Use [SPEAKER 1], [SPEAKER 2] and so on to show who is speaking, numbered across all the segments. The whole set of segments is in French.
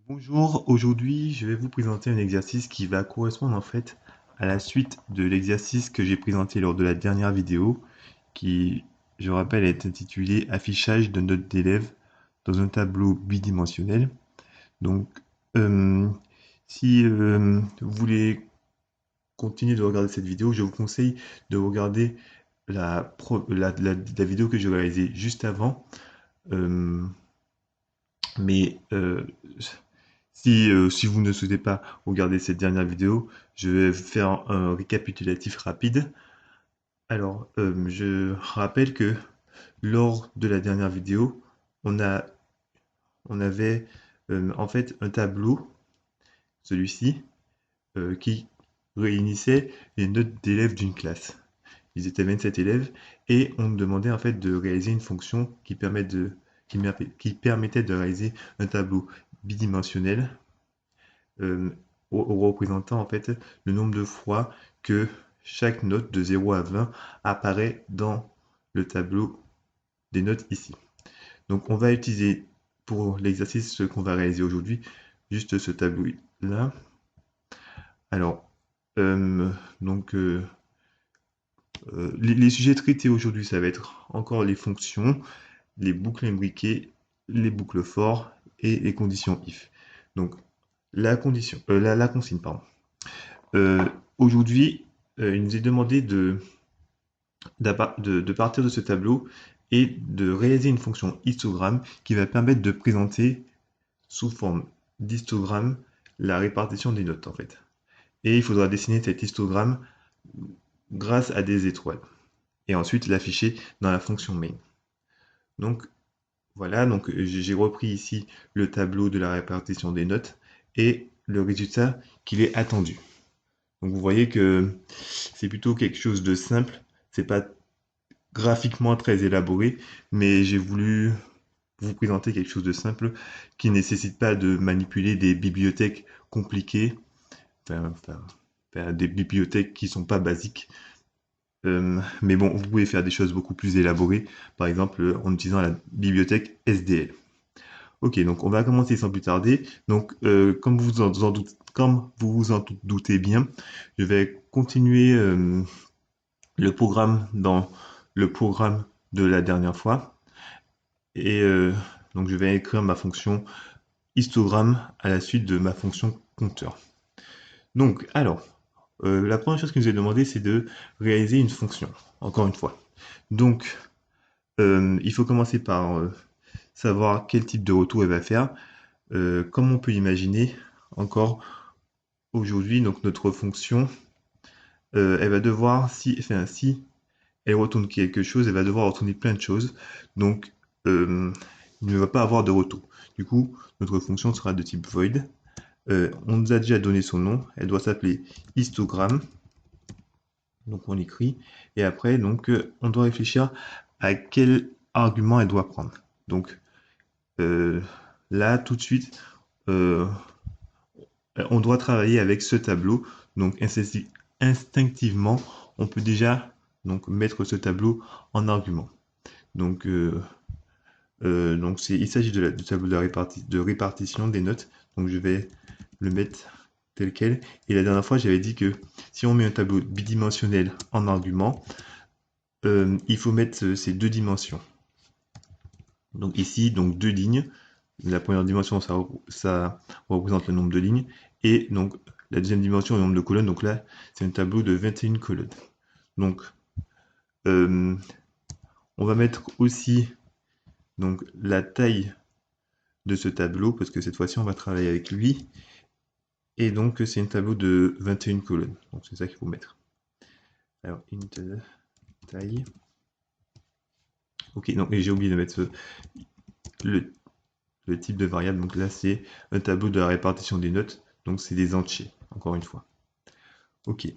[SPEAKER 1] Bonjour, aujourd'hui je vais vous présenter un exercice qui va correspondre en fait à la suite de l'exercice que j'ai présenté lors de la dernière vidéo qui, je rappelle, est intitulé Affichage de notes d'élèves dans un tableau bidimensionnel. Donc, euh, si vous voulez continuer de regarder cette vidéo, je vous conseille de regarder la vidéo que j'ai réalisée juste avant. Euh, mais si vous ne souhaitez pas regarder cette dernière vidéo, je vais faire un récapitulatif rapide. Alors, je rappelle que lors de la dernière vidéo, on a, on avait en fait un tableau, celui-ci, qui réunissait les notes d'élèves d'une classe. Ils étaient 27 élèves et on me demandait en fait de réaliser une fonction qui permettait de réaliser un tableau bidimensionnel euh, représentant en fait le nombre de fois que chaque note de 0 à 20 apparaît dans le tableau des notes ici. Donc on va utiliser pour l'exercice qu'on va réaliser aujourd'hui juste ce tableau là. Alors, euh, donc les sujets traités aujourd'hui, ça va être encore les fonctions, les boucles imbriquées, les boucles for et les conditions if. Donc la consigne, pardon. Euh, Aujourd'hui, il nous est demandé de partir de ce tableau et de réaliser une fonction histogramme qui va permettre de présenter sous forme d'histogramme la répartition des notes en fait. Et il faudra dessiner cet histogramme grâce à des étoiles et ensuite l'afficher dans la fonction main. Donc voilà, donc j'ai repris ici le tableau de la répartition des notes et le résultat qu'il est attendu. Donc vous voyez que c'est plutôt quelque chose de simple, c'est pas graphiquement très élaboré, mais j'ai voulu vous présenter quelque chose de simple qui ne nécessite pas de manipuler des bibliothèques compliquées, des bibliothèques qui sont pas basiques. Mais bon, vous pouvez faire des choses beaucoup plus élaborées, par exemple en utilisant la bibliothèque SDL. Ok, donc on va commencer sans plus tarder. Donc, comme vous vous en doutez bien, je vais continuer le programme dans le programme de la dernière fois. Et donc, je vais écrire ma fonction histogramme à la suite de ma fonction compteur. Donc, alors, la première chose qui nous est demandé, c'est de réaliser une fonction, encore une fois. Donc, il faut commencer par savoir quel type de retour elle va faire. Comme on peut imaginer, encore aujourd'hui, donc notre fonction, elle va devoir, si elle retourne quelque chose, elle va devoir retourner plein de choses. Donc, il ne va pas avoir de retour. Du coup, notre fonction sera de type void. On nous a déjà donné son nom. Elle doit s'appeler histogramme. Donc, on l'écrit. Et après, donc, on doit réfléchir à quel argument elle doit prendre. Donc, euh, là, tout de suite, euh, on doit travailler avec ce tableau. Donc, instinctivement, on peut déjà donc, mettre ce tableau en argument. Donc, il s'agit du tableau de répartition des notes. Donc, je vais le mettre tel quel. Et la dernière fois, j'avais dit que si on met un tableau bidimensionnel en argument, il faut mettre ces deux dimensions. Donc ici, donc deux lignes. La première dimension, ça représente le nombre de lignes. Et donc la deuxième dimension, le nombre de colonnes. Donc là, c'est un tableau de 21 colonnes. Donc, euh, on va mettre aussi donc la taille de ce tableau, parce que cette fois-ci, on va travailler avec lui. Et donc, c'est un tableau de 21 colonnes. Donc, c'est ça qu'il faut mettre. Alors, int taille. Ok, donc, et j'ai oublié de mettre le, le type de variable. Donc là, c'est un tableau de la répartition des notes. Donc, c'est des entiers, encore une fois. Ok.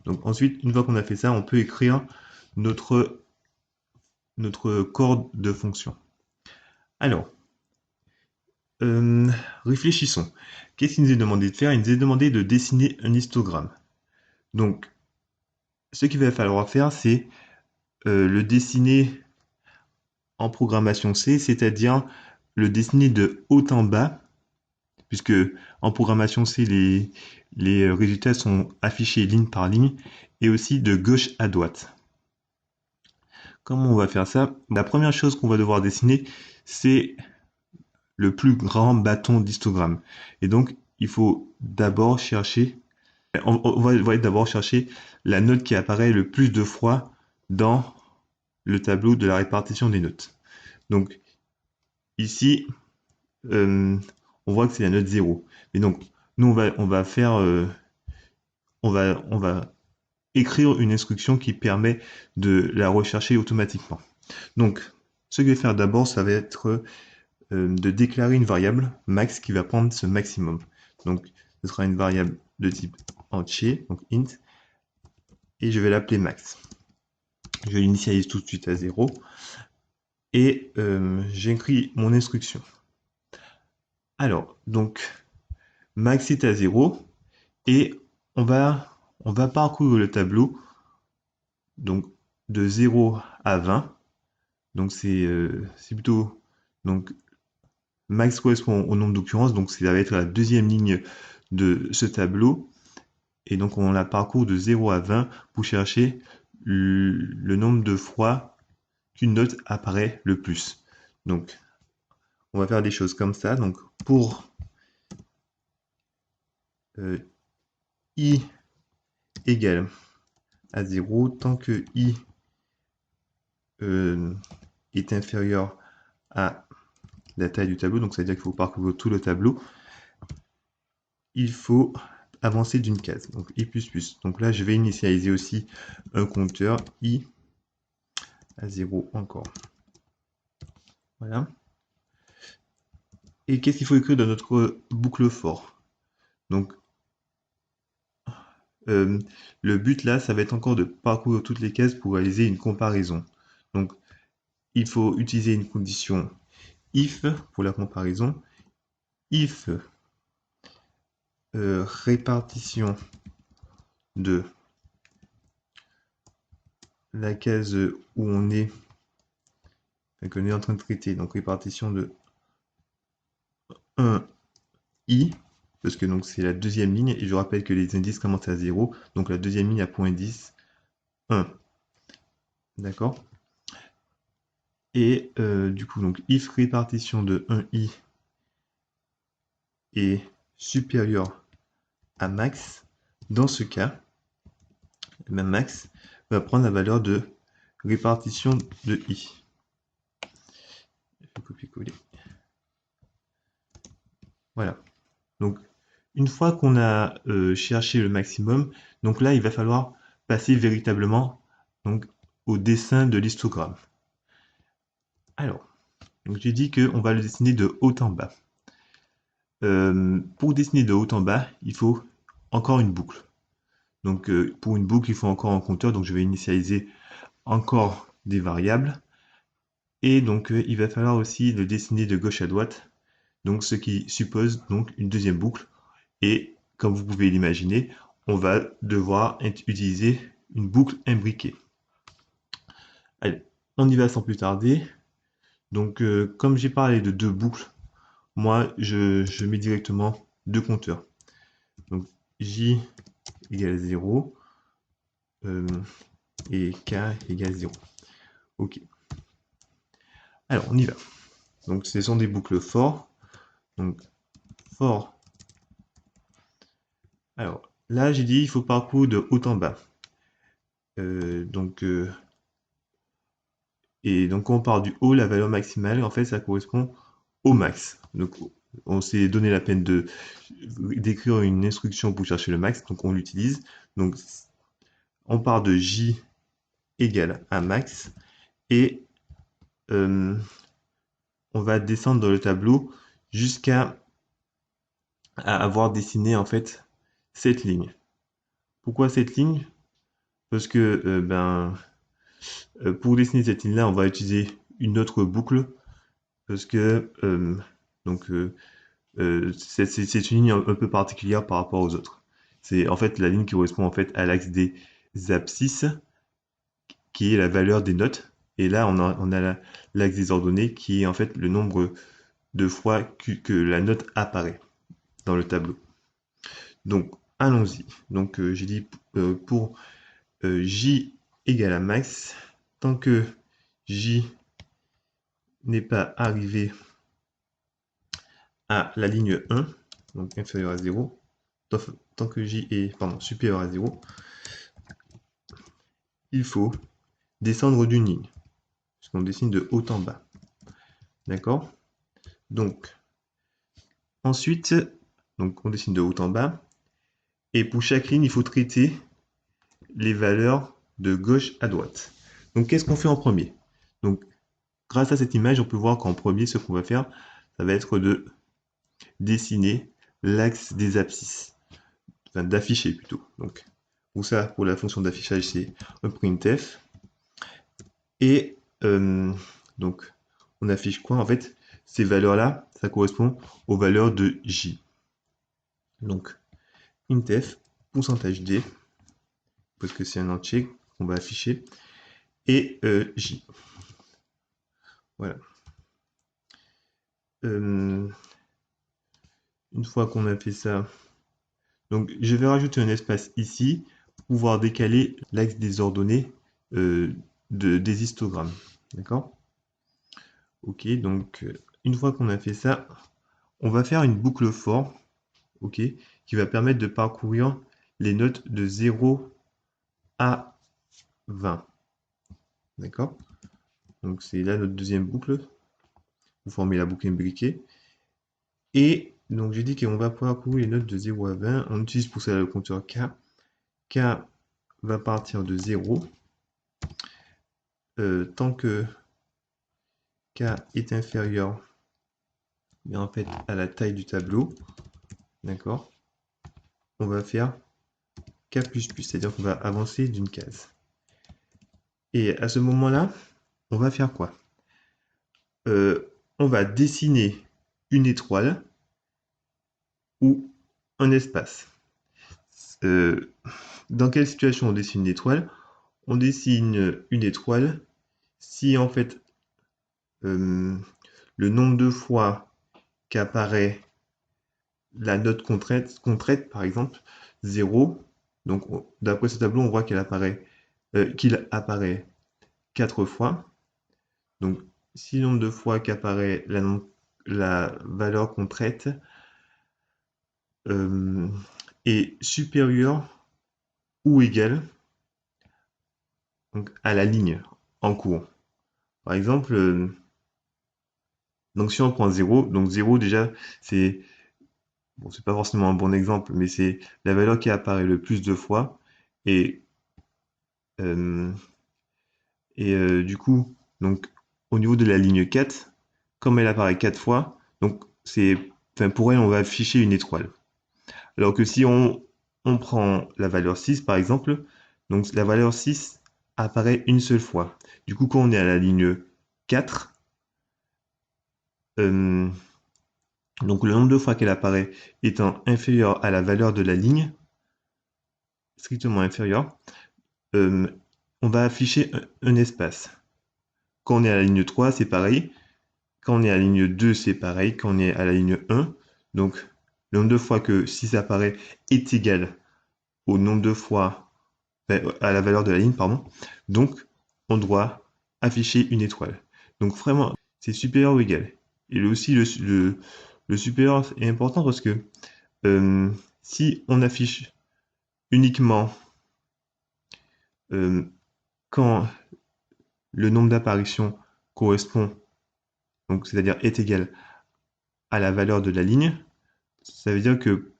[SPEAKER 1] Donc, ensuite, une fois qu'on a fait ça, on peut écrire notre, notre corde de fonction. Alors, euh, réfléchissons. Qu'est-ce qu'il nous est demandé de faire? Il nous est demandé de dessiner un histogramme. Donc, ce qu'il va falloir faire, c'est le dessiner en programmation C, c'est-à-dire le dessiner de haut en bas puisque en programmation C, les résultats sont affichés ligne par ligne et aussi de gauche à droite. Comment on va faire ça? La première chose qu'on va devoir dessiner, c'est le plus grand bâton d'histogramme. Et donc, il faut d'abord chercher, on va d'abord chercher la note qui apparaît le plus de fois dans le tableau de la répartition des notes. Donc, ici, on voit que c'est la note 0. Et donc, nous, on va faire, on va écrire une instruction qui permet de la rechercher automatiquement. Donc, ce que je vais faire d'abord, ça va être de déclarer une variable max qui va prendre ce maximum. Donc, ce sera une variable de type entier, donc int, et je vais l'appeler max. Je l'initialise tout de suite à 0 et j'écris mon instruction. Alors, donc, max est à 0 et on va parcourir le tableau donc de 0 à 20. Donc, c'est plutôt. Donc, max correspond au nombre d'occurrences, donc ça va être la deuxième ligne de ce tableau. Et donc, on la parcourt de 0 à 20 pour chercher le nombre de fois qu'une note apparaît le plus. Donc, on va faire des choses comme ça. Donc, pour i égale à 0, tant que i est inférieur à la taille du tableau, donc ça veut dire qu'il faut parcourir tout le tableau, il faut avancer d'une case, donc i++. Donc là, je vais initialiser aussi un compteur i à 0 encore. Voilà. Et qu'est-ce qu'il faut écrire dans notre boucle for? Donc, le but là, ça va être encore de parcourir toutes les cases pour réaliser une comparaison. Donc, il faut utiliser une condition if pour la comparaison. If répartition de la case où on est, qu'on est en train de traiter, donc répartition de 1i, parce que donc c'est la deuxième ligne, et je rappelle que les indices commencent à 0, donc la deuxième ligne a point indice 1. D'accord? Et du coup, donc if répartition de 1i est supérieur à max, dans ce cas, même max va prendre la valeur de répartition de i. Je vais copier-coller. Voilà. Donc, une fois qu'on a cherché le maximum, donc là, il va falloir passer véritablement donc, au dessin de l'histogramme. Alors, j'ai dit qu'on va le dessiner de haut en bas. Pour dessiner de haut en bas, il faut encore une boucle. Donc, pour une boucle, il faut encore un compteur. Donc, je vais initialiser encore des variables. Et donc, il va falloir aussi le dessiner de gauche à droite. Donc, ce qui suppose donc une deuxième boucle. Et comme vous pouvez l'imaginer, on va devoir utiliser une boucle imbriquée. Allez, on y va sans plus tarder. Donc, comme j'ai parlé de deux boucles, moi, je mets directement deux compteurs. Donc, j égale 0 et k égale 0. Ok. Alors, on y va. Donc, ce sont des boucles for. Donc, for. Alors, là, j'ai dit il faut parcourir de haut en bas. Et donc, quand on part du haut, la valeur maximale, en fait, ça correspond au max. Donc, on s'est donné la peine d'écrire une instruction pour chercher le max, donc on l'utilise. Donc, on part de j égale à max et on va descendre dans le tableau jusqu'à avoir dessiné en fait cette ligne. Pourquoi cette ligne? Parce que pour dessiner cette ligne-là, on va utiliser une autre boucle parce que c'est une ligne un peu particulière par rapport aux autres. C'est en fait la ligne qui correspond en fait à l'axe des abscisses, qui est la valeur des notes. Et là, on a l'axe des ordonnées, qui est en fait le nombre de fois que la note apparaît. dans le tableau. Donc, allons-y. Donc, j'ai dit pour j égale à max, tant que j n'est pas arrivé à la ligne 1, donc inférieur à 0, tant que j est supérieur à 0, il faut descendre d'une ligne, puisqu'on dessine de haut en bas. D'accord? Donc, ensuite, donc on dessine de haut en bas, et pour chaque ligne, il faut traiter les valeurs de gauche à droite. Donc, qu'est-ce qu'on fait en premier? Donc, grâce à cette image, on peut voir qu'en premier, ce qu'on va faire, ça va être de dessiner l'axe des abscisses, enfin d'afficher plutôt. Donc, pour ça, pour la fonction d'affichage, c'est un printf. Et donc, on affiche quoi? En fait, ces valeurs-là, ça correspond aux valeurs de j. Donc, printf, %d, parce que c'est un entier qu'on va afficher, et j. Voilà. Une fois qu'on a fait ça, donc je vais rajouter un espace ici pour pouvoir décaler l'axe des ordonnées des histogrammes. D'accord? Ok, donc une fois qu'on a fait ça, on va faire une boucle for, ok, qui va permettre de parcourir les notes de 0 à 20. D'accord? Donc c'est là notre deuxième boucle. Vous formez la boucle imbriquée. Et donc j'ai dit qu'on va parcourir les notes de 0 à 20. On utilise pour ça le compteur K. K va partir de 0 tant que K est inférieur, mais en fait à la taille du tableau. D'accord? On va faire K++, c'est-à-dire qu'on va avancer d'une case. Et à ce moment-là, on va faire quoi? On va dessiner une étoile ou un espace. Dans quelle situation on dessine une étoile? On dessine une étoile si en fait le nombre de fois qu'apparaît la note qu'on traite, par exemple 0. Donc d'après ce tableau, on voit qu'il apparaît 4 fois. Donc si le nombre de fois qu'apparaît la valeur qu'on traite est supérieur ou égal donc, à la ligne en cours. Par exemple, donc si on prend 0, donc 0 déjà, c'est bon, c'est pas forcément un bon exemple, mais c'est la valeur qui apparaît le plus de fois. Et, euh, du coup, donc, au niveau de la ligne 4, comme elle apparaît 4 fois, donc enfin, pour elle, on va afficher une étoile. Alors que si on prend la valeur 6, par exemple, donc la valeur 6 apparaît une seule fois. Du coup, quand on est à la ligne 4, donc le nombre de fois qu'elle apparaît étant inférieur à la valeur de la ligne, strictement inférieur, on va afficher un espace. Quand on est à la ligne 3, c'est pareil. Quand on est à la ligne 2, c'est pareil. Quand on est à la ligne 1, donc le nombre de fois que 6 apparaît est égal au nombre de fois, à la valeur de la ligne, pardon. Donc, on doit afficher une étoile. Donc vraiment, c'est supérieur ou égal. Et aussi, le supérieur est important parce que si on affiche uniquement quand le nombre d'apparitions correspond, donc c'est-à-dire est égal à la valeur de la ligne, ça veut dire que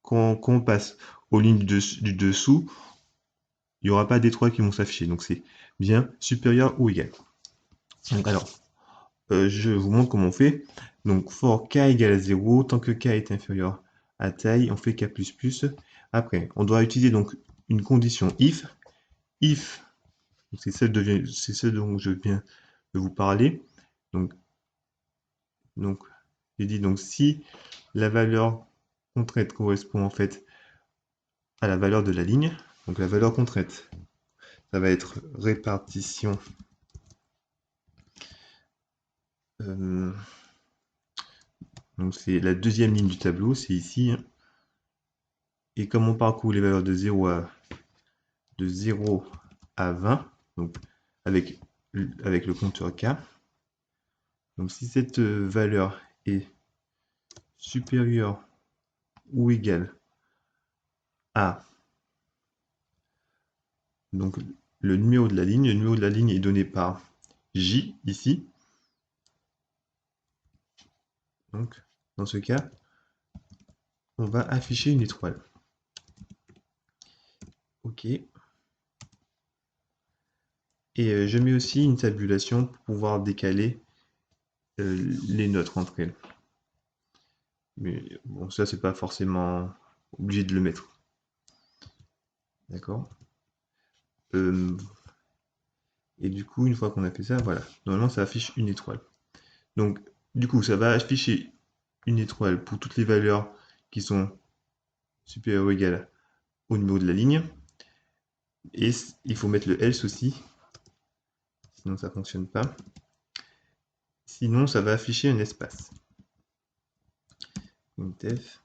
[SPEAKER 1] quand on passe aux lignes du dessous, il n'y aura pas d'étoiles qui vont s'afficher. Donc c'est bien supérieur ou égal. Donc alors, je vous montre comment on fait. Donc for k égale à 0, tant que k est inférieur à taille, on fait k++. Après, on doit utiliser donc une condition if. If, c'est celle dont je viens de vous parler. Donc j'ai dit donc si la valeur qu'on traite correspond en fait à la valeur de la ligne, donc la valeur qu'on traite, ça va être répartition Donc c'est la deuxième ligne du tableau, c'est ici, hein. Et comme on parcourt les valeurs de 0 à 20, donc avec le compteur K, donc si cette valeur est supérieure ou égale à donc le numéro de la ligne est donné par J ici. Donc dans ce cas, on va afficher une étoile. OK. Et je mets aussi une tabulation pour pouvoir décaler les notes entre elles. Mais bon, ça, c'est pas forcément obligé de le mettre. D'accord. Et du coup, une fois qu'on a fait ça, voilà. Normalement, ça affiche une étoile. Donc, du coup, ça va afficher une étoile pour toutes les valeurs qui sont supérieures ou égales au numéro de la ligne. Et il faut mettre le else aussi, sinon ça fonctionne pas. Sinon, ça va afficher un espace. Printf,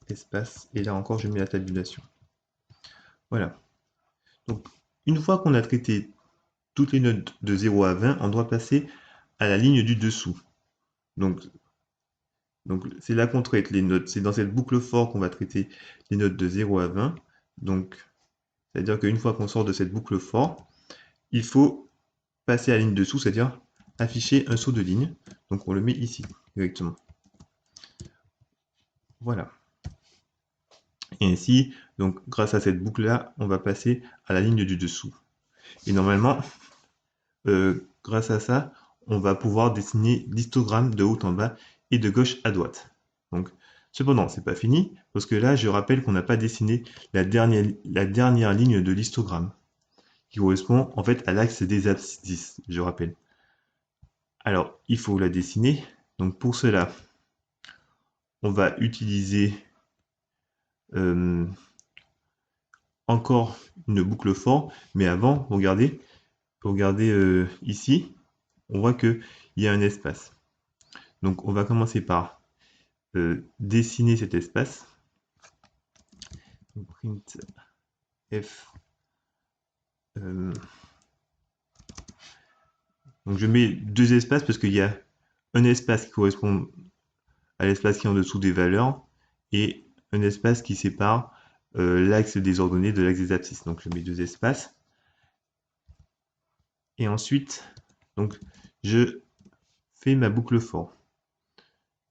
[SPEAKER 1] espace, et là encore, je mets la tabulation. Voilà. Donc, une fois qu'on a traité toutes les notes de 0 à 20, on doit passer à la ligne du dessous. Donc c'est là qu'on traite les notes. C'est dans cette boucle for qu'on va traiter les notes de 0 à 20. Donc, c'est-à-dire qu'une fois qu'on sort de cette boucle for, il faut passer à la ligne dessous, c'est-à-dire afficher un saut de ligne. Donc, on le met ici, directement. Voilà. Et ainsi, donc, grâce à cette boucle-là, on va passer à la ligne du dessous. Et normalement, grâce à ça, on va pouvoir dessiner l'histogramme de haut en bas et de gauche à droite. Donc, cependant, c'est pas fini, parce que là, je rappelle qu'on n'a pas dessiné la dernière ligne de l'histogramme, qui correspond en fait à l'axe des abscisses, je rappelle. Alors, il faut la dessiner. Donc, pour cela, on va utiliser encore une boucle for, mais avant, regardez ici, on voit qu'il y a un espace. Donc, on va commencer par dessiner cet espace. Print f. Donc je mets deux espaces parce qu'il y a un espace qui correspond à l'espace qui est en dessous des valeurs et un espace qui sépare l'axe des ordonnées de l'axe des abscisses. Donc je mets deux espaces. Et ensuite, donc je fais ma boucle for.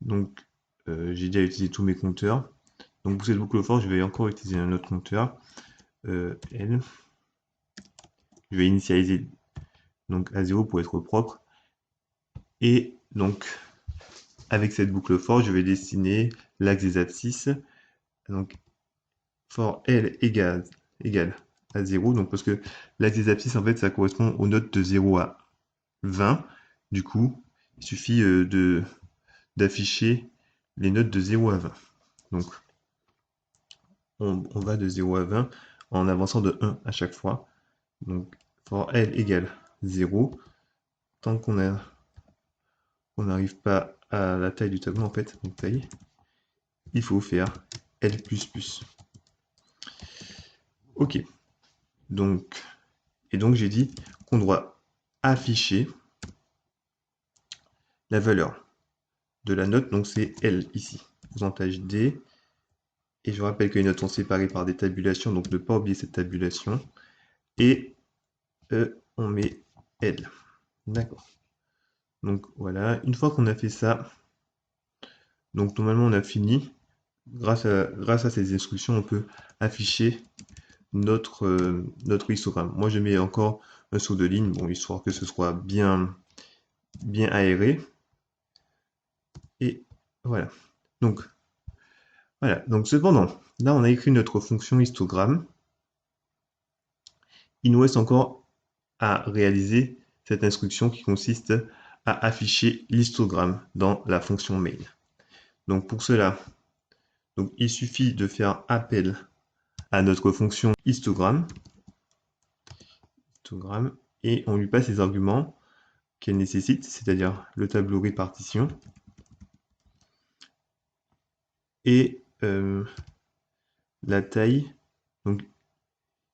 [SPEAKER 1] Donc j'ai déjà utilisé tous mes compteurs. Donc pour cette boucle for, je vais encore utiliser un autre compteur. L. Je vais initialiser donc à 0 pour être propre. Et donc, avec cette boucle for, je vais dessiner l'axe des abscisses. Donc, for L égale à 0. Donc, parce que l'axe des abscisses, en fait, ça correspond aux notes de 0 à 20. Du coup, il suffit d'afficher les notes de 0 à 20. Donc, on va de 0 à 20 en avançant de 1 à chaque fois. Donc, for L égale 0. Tant qu'on n'arrive pas à la taille du tableau, en fait, donc taille, il faut faire L++. Ok. Donc, j'ai dit qu'on doit afficher la valeur de la note, donc c'est L ici, pourcentage D. Et je rappelle que les notes sont séparées par des tabulations, donc ne pas oublier cette tabulation. Et on met L. D'accord. Donc voilà, une fois qu'on a fait ça, donc normalement on a fini. Grâce à ces instructions, on peut afficher notre histogramme. Moi, je mets encore un saut de ligne, bon, histoire que ce soit bien aéré. Et voilà. Donc, cependant, là, on a écrit notre fonction histogramme. Il nous reste encore à réaliser cette instruction qui consiste à afficher l'histogramme dans la fonction main. Donc, pour cela, il suffit de faire appel à notre fonction histogramme et on lui passe les arguments qu'elle nécessite, c'est-à-dire le tableau répartition et la taille. Donc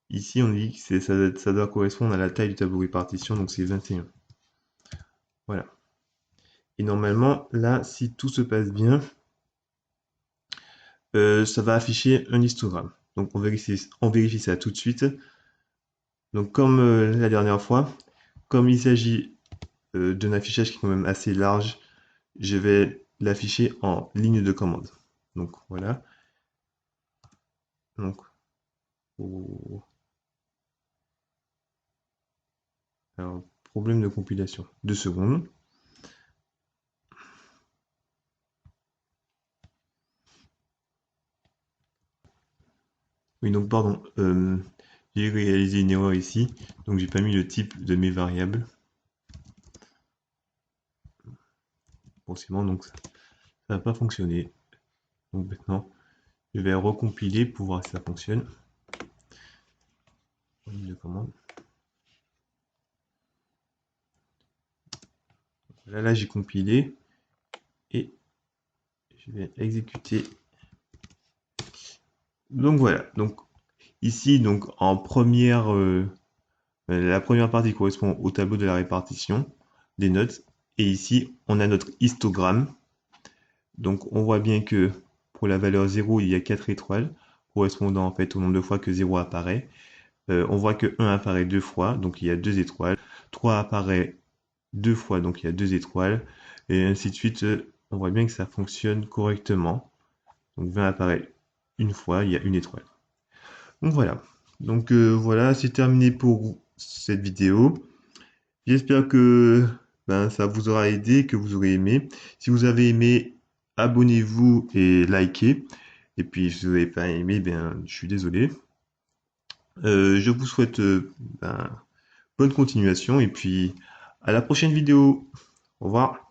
[SPEAKER 1] ici, on dit que ça doit correspondre à la taille du tableau répartition, donc c'est 21. Voilà. Et normalement, là, si tout se passe bien, ça va afficher un histogramme. Donc on vérifie ça tout de suite. Donc comme la dernière fois, comme il s'agit d'un affichage qui est quand même assez large, je vais l'afficher en ligne de commande. Donc voilà. Donc, oh, alors, problème de compilation. 2 secondes. Oui, donc pardon. J'ai réalisé une erreur ici. Donc j'ai pas mis le type de mes variables. Forcément, donc ça n'a pas fonctionné. Donc maintenant, je vais recompiler pour voir si ça fonctionne. En ligne de commande. Voilà, là j'ai compilé et je vais exécuter. Donc voilà. Donc ici, donc en première, la première partie correspond au tableau de la répartition des notes. Et ici, on a notre histogramme. Donc on voit bien que pour la valeur 0, il y a 4 étoiles, correspondant en fait au nombre de fois que 0 apparaît. On voit que 1 apparaît 2 fois, donc il y a 2 étoiles. 3 apparaît 2 fois, donc il y a 2 étoiles. Et ainsi de suite, on voit bien que ça fonctionne correctement. Donc 20 apparaît une fois, il y a une étoile. Donc voilà. Donc voilà, c'est terminé pour cette vidéo. J'espère que ça vous aura aidé, que vous aurez aimé. Si vous avez aimé, abonnez-vous et likez. Et puis si vous n'avez pas aimé, je suis désolé. Je vous souhaite bonne continuation et puis à la prochaine vidéo. Au revoir.